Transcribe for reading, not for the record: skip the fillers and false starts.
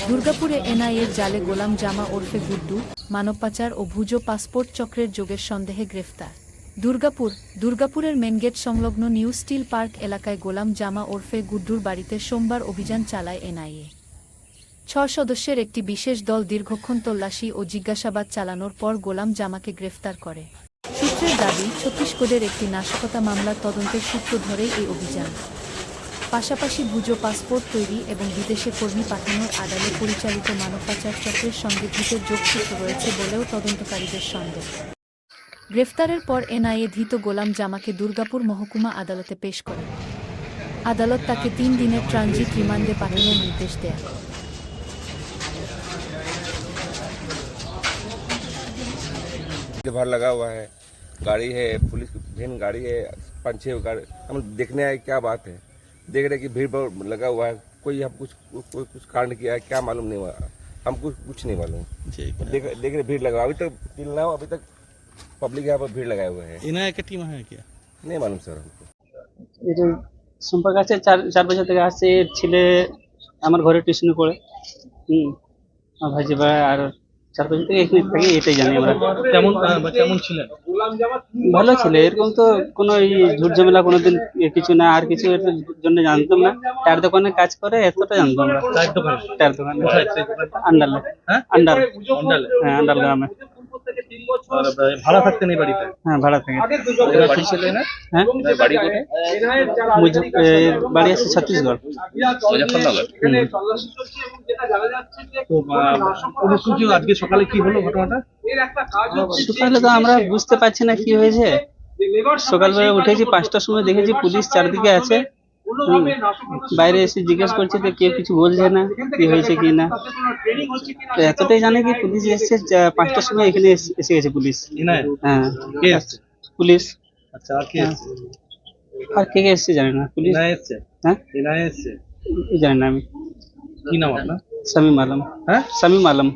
দুর্গাপুরে এনআইএর জালে গোলাম জামা ওরফে গুড্ডু মানব পাচার ও ভুজো পাসপোর্ট চক্রের যোগের সন্দেহে গ্রেফতার। দুর্গাপুরের মেনগেট সংলগ্ন নিউ স্টিল পার্ক এলাকায় গোলাম জামা ওরফে গুড্ডুর বাড়িতে সোমবার অভিযান চালায় এনআইএ। ৬ সদস্যের একটি বিশেষ দল দীর্ঘক্ষণ তল্লাশি ও জিজ্ঞাসাবাদ চালানোর পর গোলাম জামাকে গ্রেফতার করে। সূত্রের দাবি, ছত্তিশগড়ের একটি নাশকতা মামলার তদন্তের সূত্র ধরেই এই অভিযান। পাশাপাশি ভুজো পাসপোর্ট তৈরি এবং বিদেশে কর্মী পাঠানোর আড়ালে পরিচালিত মানব পাচার চক্রের সঙ্গে ধৃতের যোগসূত্র রয়েছে বলেও তদন্তকারীদের সন্দেহ। গ্রেফতারের পর এনআইএ ধৃত গোলাম জামাকে দুর্গাপুর মহকুমা আদালতে পেশ করে। আদালত তাকে ৩ দিনের ট্রানজিট রিমান্ডে পাঠানোর নির্দেশ দেয়। भर लगा हुआ है, गाड़ी है, पुलिस की वैन गाड़ी है, 5-6 गाड़ी। हम देखने आए, क्या बात है, देख रहे कि भीड़ बहुत लगा हुआ है। कोई हम कुछ कांड किया है, क्या मालूम नहीं हुआ, हमको कुछ नहीं मालूम। देख रहे भीड़ लगा, अभी तक अभी तक पब्लिक यहाँ पर भीड़ लगाए हुए हैं। इनाया की टीम है क्या? नहीं मालूम सर हमको। এটা সম্পর্ক আছে 4 বছর থেকে আসছে। এর ছেলে আমার ঘরে টিউশনে পড়ে। আমার ভাইজি ভাই আর 4 বছর থেকে এখানে থাকি, এটাই জানি আমরা। কেমন ছিলেন? ভালো ছিল, এরকম তো কোনো ঝুট ঝামেলা কোনোদিন কিছু না, আর কিছু এর জন্য জানতাম না। টায়ার দোকানে কাজ করে, এতটা জানতাম আমরা। টায়ার দোকানে আন্ডালে। হ্যাঁ, হ্যাঁ আন্ডাল গ্রামে। আর ভাড়া থাকতেন এই বাড়িতে? হ্যাঁ ভাড়া থাকে। বাড়ি ছিল না? হ্যাঁ বাড়ি কোথায়? বাড়ি আছে ছত্তিশগড়, মুজফ্ফরনগর। তো পুলিশ আজকে সকালে কি হলো ঘটনাটা? সকালে তো আমরা বুঝতে পারছি না কি হয়েছে। সকালবেলা উঠেছি 5টার সময়, দেখেছি পুলিশ চারদিকে আছে। বাইরে এসে জিজ্ঞেস করছে তো কেউ কিছু বলছে না কি হয়েছে কি না। তো এতটাই জানে কি পুলিশ এসছে 5টার সময়, এখানে এসে গেছে পুলিশ। হ্যাঁ কে আসছে? পুলিশ। আচ্ছা, আর কে আসছে? আর কে কে এসছে জানি না। পুলিশ এসছে? হ্যাঁ এসছে। জানি না আমি। কি নাম আপনার? শামীম আলম। হ্যাঁ, শামীম আলম।